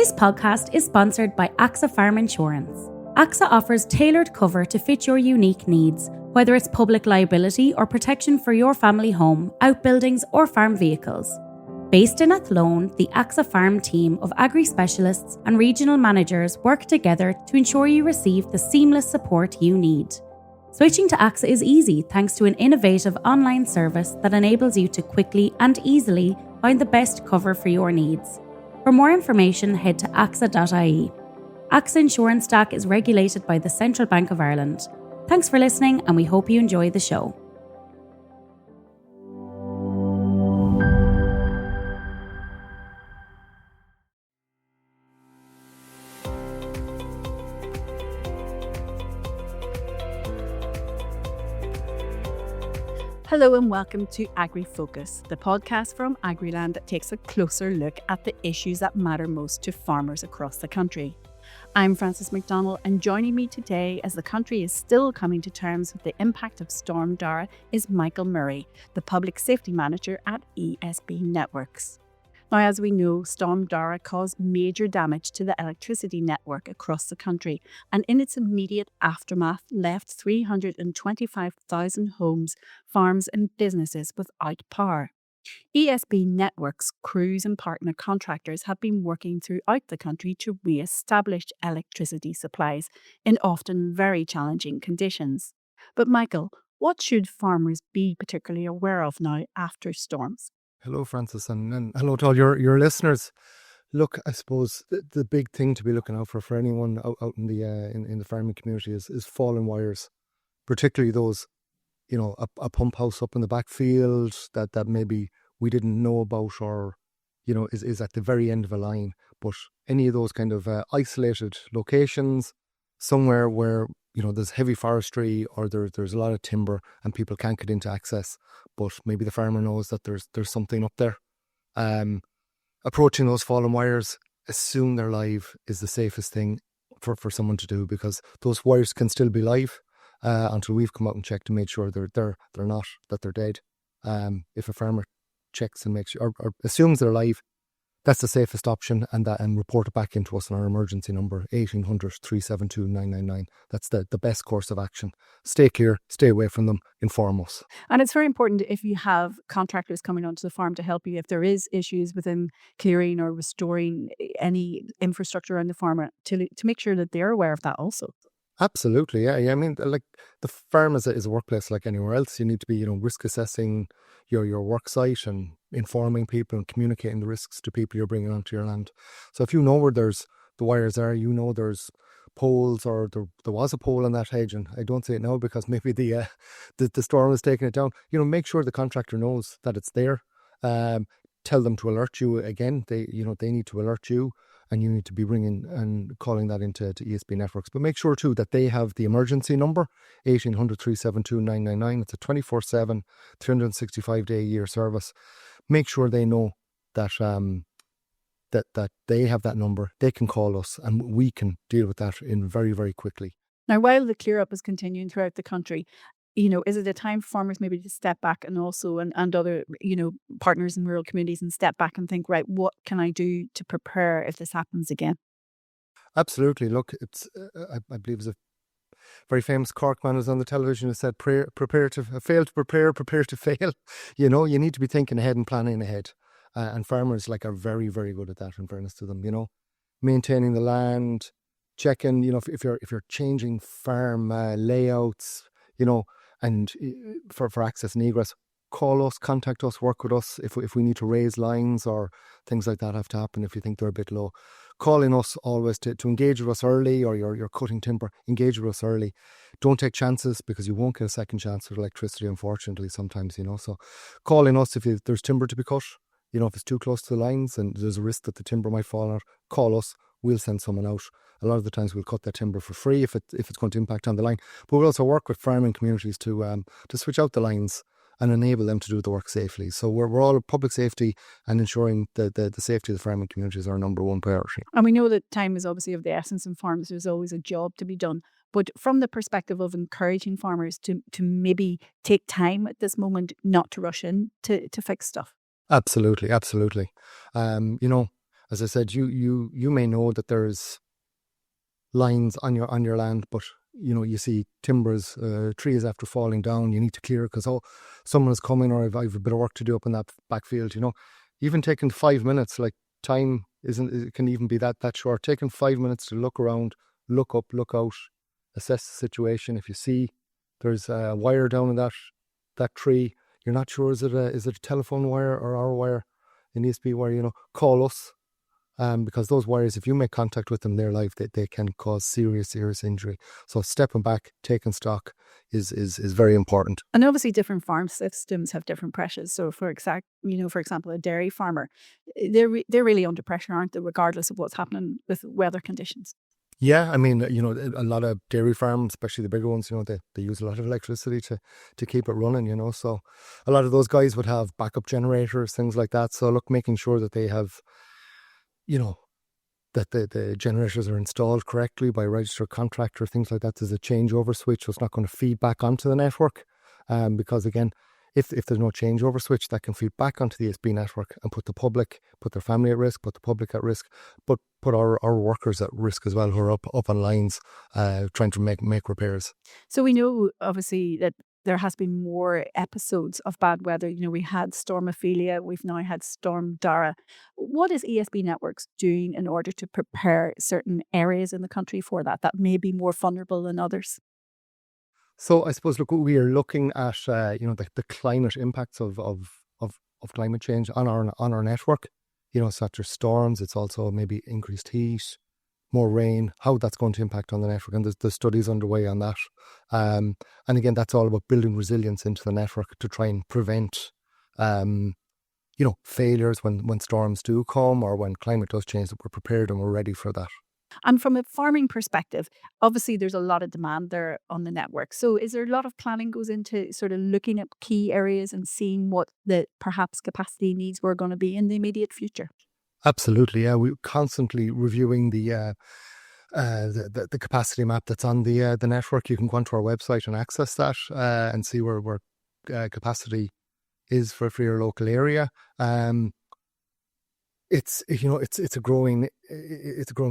This podcast is sponsored by AXA Farm Insurance. AXA offers tailored cover to fit your unique needs, whether it's public liability or protection for your family home, outbuildings or farm vehicles. Based in Athlone, the AXA Farm team of agri-specialists and regional managers work together to ensure you receive the seamless support you need. Switching to AXA is easy thanks to an innovative online service that enables you to quickly and easily find the best cover for your needs. For more information, head to axa.ie. AXA Insurance DAC is regulated by the Central Bank of Ireland. Thanks for listening, and we hope you enjoy the show. Hello and welcome to Agri Focus, the podcast from Agriland that takes a closer look at the issues that matter most to farmers across the country. I'm Frances McDonald, and joining me today as the country is still coming to terms with the impact of Storm Darragh is Michael Murray, the Public Safety Manager at ESB Networks. Now, as we know, Storm Darragh caused major damage to the electricity network across the country and in its immediate aftermath left 325,000 homes, farms and businesses without power. ESB Networks crews and partner contractors have been working throughout the country to re-establish electricity supplies in often very challenging conditions. But Michael, what should farmers be particularly aware of now after storms? Hello, Francis, and hello to all your listeners. Look, I suppose the big thing to be looking out for anyone out in the in the farming community is fallen wires, particularly those, a pump house up in the backfield that maybe we didn't know about, or is at the very end of a line. But any of those kind of isolated locations, somewhere where there's heavy forestry or there's a lot of timber and people can't get into access, but maybe the farmer knows that there's something up there. Approaching those fallen wires, assume they're live, is the safest thing for someone to do, because those wires can still be live until we've come out and checked and made sure they're not, that they're dead. If a farmer checks and makes sure or assumes they're live, that's the safest option, and report it back into us on our emergency number, 1800 372 999. That's the best course of action. Stay clear, stay away from them, inform us. And it's very important if you have contractors coming onto the farm to help you, if there is issues within clearing or restoring any infrastructure around the farm, to make sure that they're aware of that also. Absolutely, yeah. I mean, like, the farm is a workplace like anywhere else. You need to be, risk assessing your work site and informing people and communicating the risks to people you're bringing onto your land. So if you know where the wires are, there's poles, or there was a pole on that hedge, and I don't say it now because maybe the storm has taken it down. Make sure the contractor knows that it's there. Tell them to alert you again. They need to alert you, and you need to be ringing and calling that into ESB Networks. But make sure too that they have the emergency number, 1800 372 999. It's a 24/7, 365-day-a-year service. Make sure they know that that they have that number. They can call us, and we can deal with that in very, very quickly. Now, while the clear up is continuing throughout the country, is it a time for farmers maybe to step back and also and other, partners in rural communities, and step back and think, right, what can I do to prepare if this happens again? Absolutely. Look, it's I believe it's a very famous Cork man was on the television who said, prepare to fail to prepare to fail. You need to be thinking ahead and planning ahead. And farmers are very, very good at that, in fairness to them, maintaining the land, checking, if you're changing farm layouts, and for access and egress, call us, contact us, work with us. If we need to raise lines or things like that have to happen, if you think they're a bit low, calling us always to engage with us early, or you're cutting timber, engage with us early. Don't take chances, because you won't get a second chance with electricity, unfortunately, sometimes, so calling us if there's timber to be cut, if it's too close to the lines and there's a risk that the timber might fall out, call us. We'll send someone out. A lot of the times we'll cut that timber for free if it's going to impact on the line. But we'll also work with farming communities to switch out the lines and enable them to do the work safely. So we're all public safety, and ensuring the safety of the farming community is our number one priority. And we know that time is obviously of the essence in farms. There's always a job to be done. But from the perspective of encouraging farmers to maybe take time at this moment, not to rush in to fix stuff. Absolutely. as I said, you may know that there's lines on your land, but you see timbers, trees after falling down, you need to clear because someone is coming, or I've a bit of work to do up in that backfield. Even taking 5 minutes, like time it can even be that short. Taking 5 minutes to look around, look up, look out, assess the situation. If you see there's a wire down in that tree, you're not sure, is it a telephone wire or our wire? It needs to be wire. Call us. Because those wires, if you make contact with them, they're live, they can cause serious injury. So stepping back, taking stock is very important. And obviously different farm systems have different pressures. So for example, a dairy farmer, they're really under pressure, aren't they, regardless of what's happening with weather conditions? Yeah, I mean, a lot of dairy farms, especially the bigger ones, they use a lot of electricity to keep it running, so a lot of those guys would have backup generators, things like that. So look, making sure that they have that the generators are installed correctly by a registered contractor, things like that. There's a changeover switch, so it's not going to feed back onto the network. Because again, if there's no changeover switch, that can feed back onto the ESB network and put their family at risk, put the public at risk, but put our workers at risk as well, who are up on lines trying to make repairs. So we know obviously that there has been more episodes of bad weather. We had Storm Ophelia, we've now had Storm Darragh. What is ESB Networks doing in order to prepare certain areas in the country for that may be more vulnerable than others? So I suppose, look, we are looking at the climate impacts of climate change on our network. It's not just storms; it's also maybe increased heat, more rain, how that's going to impact on the network, and there's studies underway on that. And again, that's all about building resilience into the network to try and prevent, failures when storms do come or when climate does change, that we're prepared and we're ready for that. And from a farming perspective, obviously there's a lot of demand there on the network. So is there a lot of planning goes into sort of looking at key areas and seeing what the perhaps capacity needs were going to be in the immediate future? Absolutely, yeah. We're constantly reviewing the capacity map that's on the network. You can go onto our website and access that and see where capacity is for your local area. It's a growing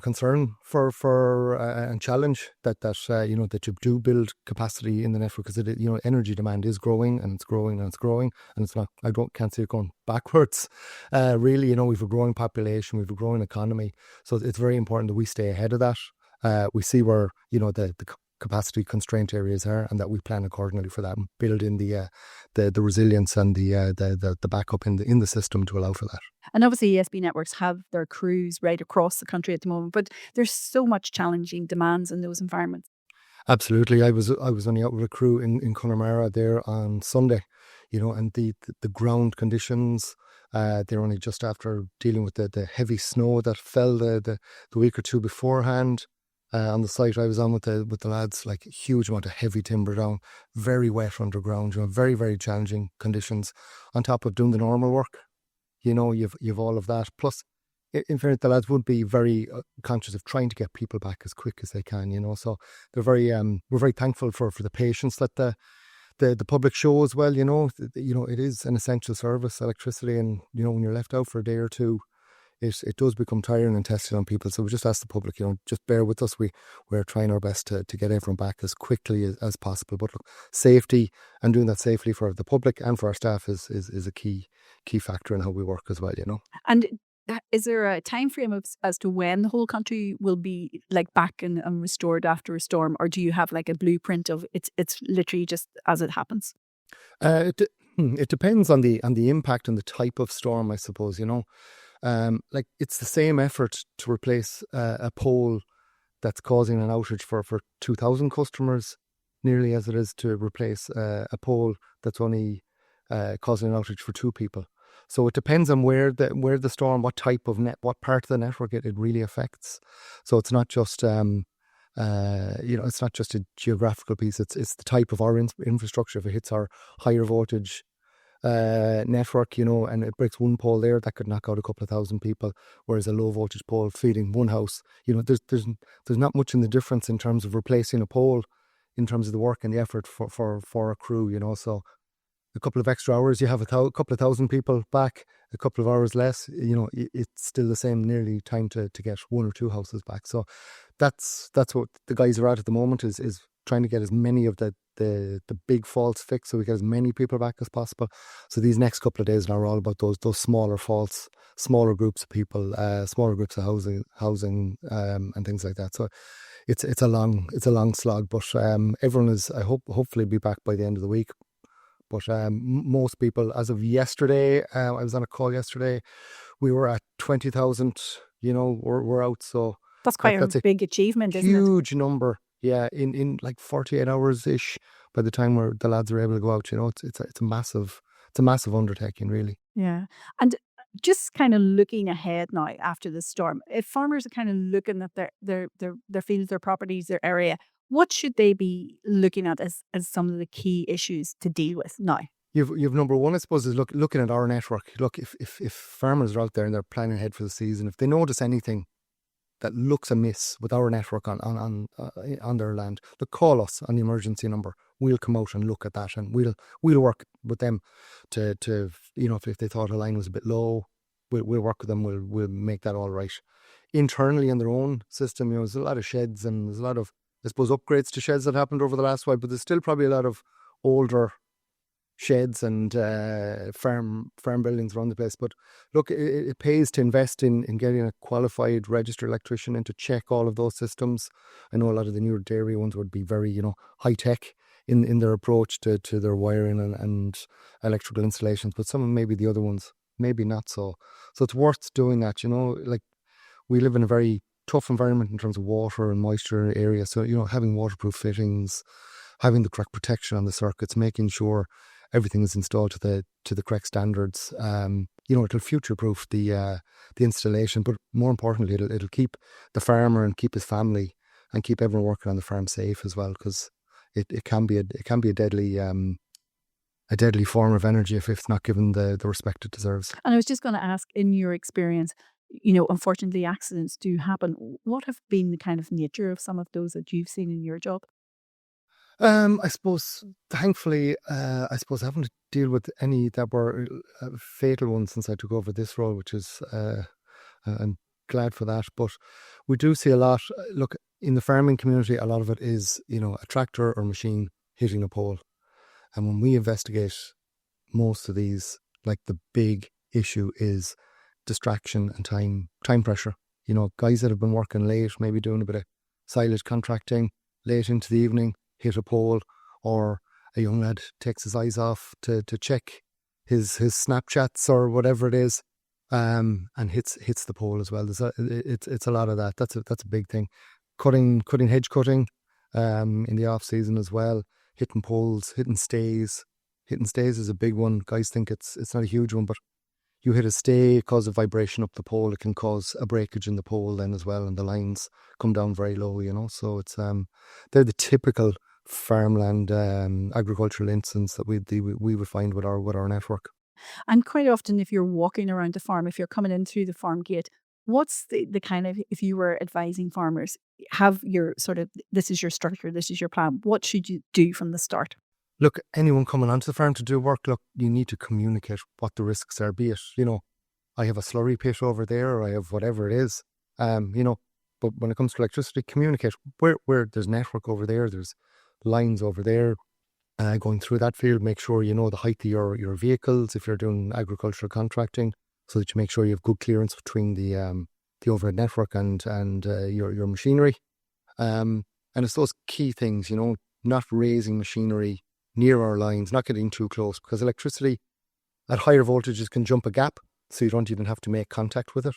concern for and challenge that you do build capacity in the network, because energy demand is growing and it's growing and it's growing, and it's not, can't see it going backwards. Really, we've a growing population, we've a growing economy, so it's very important that we stay ahead of that. We see where the capacity constraint areas are, and that we plan accordingly for that and build in the resilience and the backup in the system to allow for that. And obviously ESB Networks have their crews right across the country at the moment, but there's so much challenging demands in those environments. Absolutely. I was only out with a crew in Connemara there on Sunday, and the ground conditions, they're only just after dealing with the heavy snow that fell the week or two beforehand. On the site I was on with the lads, like a huge amount of heavy timber down, very wet underground, very, very challenging conditions, on top of doing the normal work. You've all of that. Plus, in fairness, the lads would be very conscious of trying to get people back as quick as they can, so they're very, we're very thankful for the patience that the public show as well. It is an essential service, electricity, and when you're left out for a day or two, it does become tiring and testing on people. So we just ask the public, just bear with us. We're trying our best to get everyone back as quickly as possible. But look, safety, and doing that safely for the public and for our staff is a key factor in how we work as well, And is there a time frame as to when the whole country will be like back and restored after a storm, or do you have like a blueprint of it's literally just as it happens? It depends on the impact and the type of storm, I suppose. Like it's the same effort to replace a pole that's causing an outage for 2,000 customers nearly as it is to replace a pole that's only causing an outage for 2 people. So it depends on where the storm, what type of what part of the network it really affects. So it's not just it's not just a geographical piece. It's the type of our infrastructure. If it hits our higher voltage network, and it breaks one pole there, that could knock out a couple of thousand people. Whereas a low voltage pole feeding one house, there's not much in the difference in terms of replacing a pole, in terms of the work and the effort for a crew. So a couple of extra hours, you have a couple of thousand people back, a couple of hours less, it's still the same nearly time to get one or two houses back. So that's what the guys are at the moment, is trying to get as many of the big faults fixed, so we get as many people back as possible. So these next couple of days now are all about those smaller faults, smaller groups of people, smaller groups of housing, and things like that. So it's a long slog, but everyone is, I hopefully be back by the end of the week. But most people, as of yesterday, I was on a call yesterday, we were at 20,000. We're out. So that's quite a big achievement, isn't it? Huge number. Yeah, in like 48 hours ish. By the time the lads are able to go out, it's a massive undertaking, really. Yeah, and just kind of looking ahead now after the storm, if farmers are kind of looking at their fields, their properties, their area, what should they be looking at as some of the key issues to deal with now? You've number one, I suppose, is looking at our network. Look, if farmers are out there and they're planning ahead for the season, if they notice anything that looks amiss with our network on their land, look, call us on the emergency number. We'll come out and look at that, and we'll work with them to if they thought a line was a bit low, we'll work with them. We'll make that all right. Internally in their own system, there's a lot of sheds, and there's a lot of, I suppose, upgrades to sheds that happened over the last while, but there's still probably a lot of older sheds and farm buildings around the place. But look, it pays to invest in getting a qualified registered electrician in to check all of those systems. I know a lot of the newer dairy ones would be very high tech in their approach to their wiring and electrical installations, but some of maybe the other ones maybe not so. So it's worth doing that. Like, we live in a very tough environment in terms of water and moisture area. So having waterproof fittings, having the correct protection on the circuits, making sure everything is installed to the correct standards. It'll future-proof the installation, but more importantly, it'll keep the farmer and keep his family and keep everyone working on the farm safe as well, because it can be a deadly form of energy if it's not given the respect it deserves. And I was just going to ask, in your experience, unfortunately, accidents do happen. What have been the kind of nature of some of those that you've seen in your job? I suppose, thankfully, I haven't to deal with any that were fatal ones since I took over this role, which is, I'm glad for that. But we do see a lot. Look, in the farming community, a lot of it is, a tractor or machine hitting a pole. And when we investigate most of these, like, the big issue is distraction and time pressure. Guys that have been working late, maybe doing a bit of silage contracting late into the evening, hit a pole, or a young lad takes his eyes off to check his Snapchats or whatever it is, and hits the pole as well. It's a lot of that. That's a big thing. Hedge cutting, in the off season as well. Hitting poles, hitting stays. Hitting stays is a big one. Guys think it's not a huge one, but you hit a stay, cause a vibration up the pole. It can cause a breakage in the pole then as well, and the lines come down very low. So it's they're the typical farmland agricultural incidents that we would find with our network. And quite often, if you're walking around the farm, if you're coming in through the farm gate, what's the kind of, if you were advising farmers, have your sort of, this is your structure, this is your plan, what should you do from the start? Look, anyone coming onto the farm to do work, look, you need to communicate what the risks are, be it, I have a slurry pit over there, or I have whatever it is, but when it comes to electricity, communicate where there's network over there, there's lines over there, going through that field. Make sure you know the height of your vehicles if you're doing agricultural contracting, so that you make sure you have good clearance between the overhead network and your machinery. And it's those key things, not raising machinery near our lines, not getting too close, because electricity at higher voltages can jump a gap, so you don't even have to make contact with it.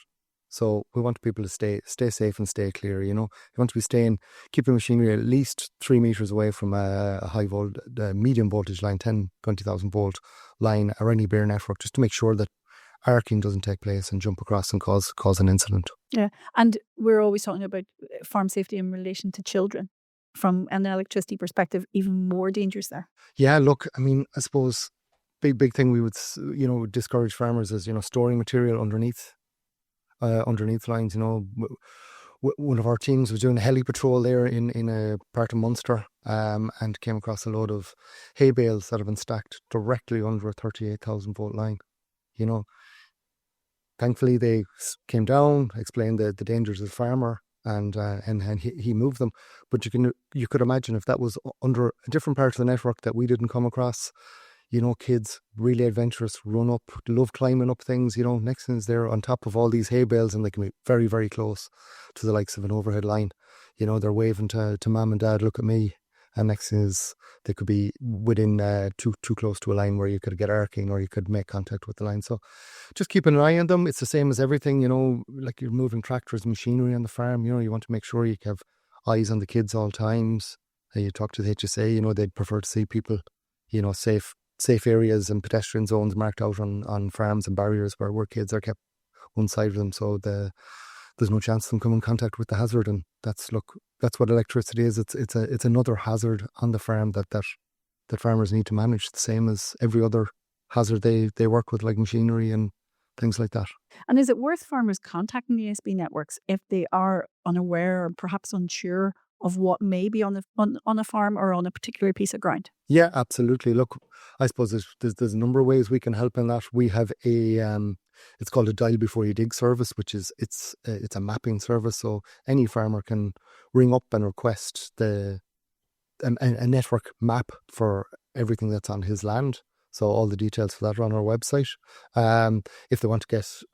So we want people to stay safe and stay clear. You want to be keep your machinery at least 3 meters away from a high medium voltage line, 20,000 volt line, or any bare network, just to make sure that arcing doesn't take place and jump across and cause an incident. Yeah, and we're always talking about farm safety in relation to children. From an electricity perspective, even more dangerous there. Yeah, look, I suppose big thing we would discourage farmers is storing material underneath lines. One of our teams was doing a heli patrol there in a part of Munster, and came across a load of hay bales that have been stacked directly under a 38,000 volt line. thankfully they came down, explained the dangers of the farmer, and he moved them. But you could imagine if that was under a different part of the network that we didn't come across. Kids, really adventurous, run up, love climbing up things. Next thing is they're on top of all these hay bales, and they can be very, very close to the likes of an overhead line. They're waving to mum and dad, look at me. And next thing is they could be within too close to a line where you could get arcing or you could make contact with the line. So just keeping an eye on them. It's the same as everything, like you're moving tractors, machinery on the farm. You want to make sure you have eyes on the kids all times. You talk to the HSA, they'd prefer to see people, safe areas and pedestrian zones marked out on farms and barriers where kids are kept one side of them, so there's no chance of them coming in contact with the hazard. And that's what electricity is. It's another hazard on the farm that farmers need to manage, the same as every other hazard they work with, like machinery and things like that. And is it worth farmers contacting the ESB networks if they are unaware or perhaps unsure of what may be on a farm or on a particular piece of ground? Yeah, absolutely. Look, I suppose there's a number of ways we can help in that. We have it's called a dial before you dig service, which is it's a mapping service. So any farmer can ring up and request a network map for everything that's on his land. So all the details for that are on our website. If they want to get us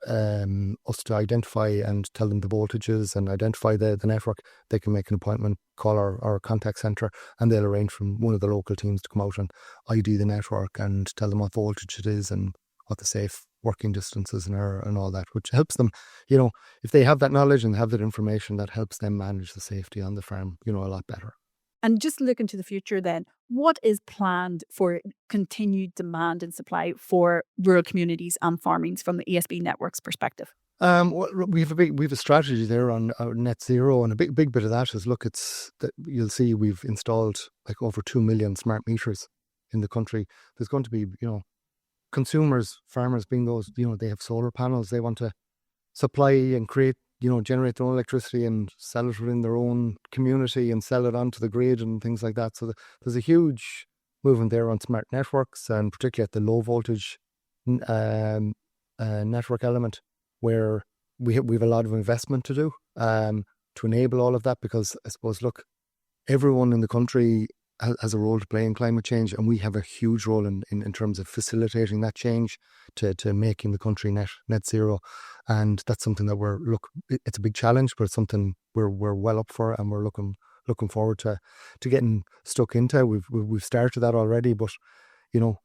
to identify and tell them the voltages and identify the network, they can make an appointment, call our contact centre, and they'll arrange from one of the local teams to come out and ID the network and tell them what voltage it is and what the safe working distances are and all that, which helps them, if they have that knowledge and have that information, that helps them manage the safety on the farm, a lot better. And just looking to the future then, what is planned for continued demand and supply for rural communities and farmings from the ESB network's perspective? Well, we have a strategy there on net zero, and a big bit of that is you'll see we've installed like over 2 million smart meters in the country. There's going to be consumers, farmers being those, they have solar panels, they want to supply and create, generate their own electricity and sell it within their own community and sell it onto the grid and things like that. So there's a huge movement there on smart networks, and particularly at the low voltage network element, where we have a lot of investment to do to enable all of that, because I suppose, look, everyone in the country has a role to play in climate change, and we have a huge role in terms of facilitating that change to making the country net zero. And that's something that it's a big challenge, but it's something we're well up for, and we're looking forward to getting stuck into. We've started that already, but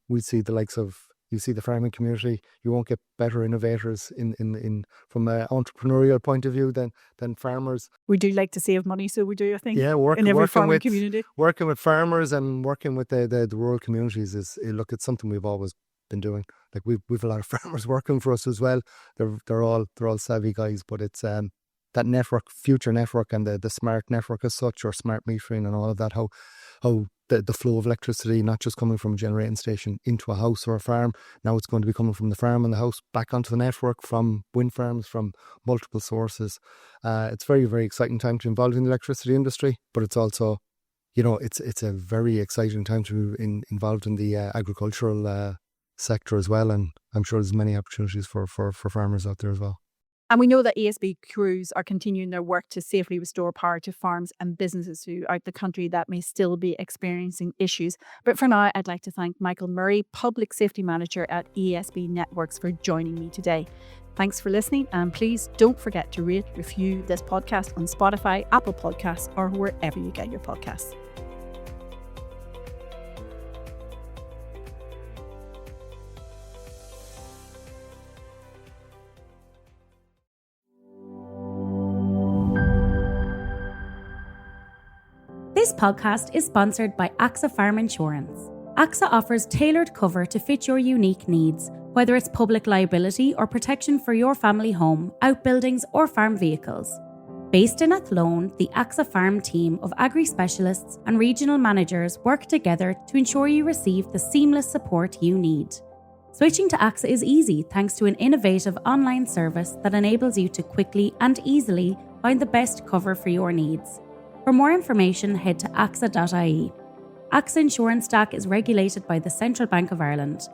we see the likes of, you see the farming community, you won't get better innovators in from an entrepreneurial point of view than farmers. We do like to save money, so we do, I think. Yeah, working with farmers and working with the rural communities it's something we've always been doing. Like we've a lot of farmers working for us as well. They're all savvy guys, but it's that network, future network, and the smart network as such, or smart metering and all of that, how the flow of electricity, not just coming from a generating station into a house or a farm. Now it's going to be coming from the farm and the house back onto the network from wind farms, from multiple sources. It's very, very exciting time to be involved in the electricity industry, but it's also, it's a very exciting time to be involved in the agricultural sector as well. And I'm sure there's many opportunities for farmers out there as well. And we know that ESB crews are continuing their work to safely restore power to farms and businesses throughout the country that may still be experiencing issues. But for now, I'd like to thank Michael Murray, Public Safety Manager at ESB Networks, for joining me today. Thanks for listening, and please don't forget to rate, review this podcast on Spotify, Apple Podcasts, or wherever you get your podcasts. This podcast is sponsored by AXA Farm Insurance. AXA offers tailored cover to fit your unique needs, whether it's public liability or protection for your family home, outbuildings or farm vehicles. Based in Athlone, the AXA Farm team of agri-specialists and regional managers work together to ensure you receive the seamless support you need. Switching to AXA is easy thanks to an innovative online service that enables you to quickly and easily find the best cover for your needs. For more information, head to axa.ie. AXA Insurance Stack is regulated by the Central Bank of Ireland.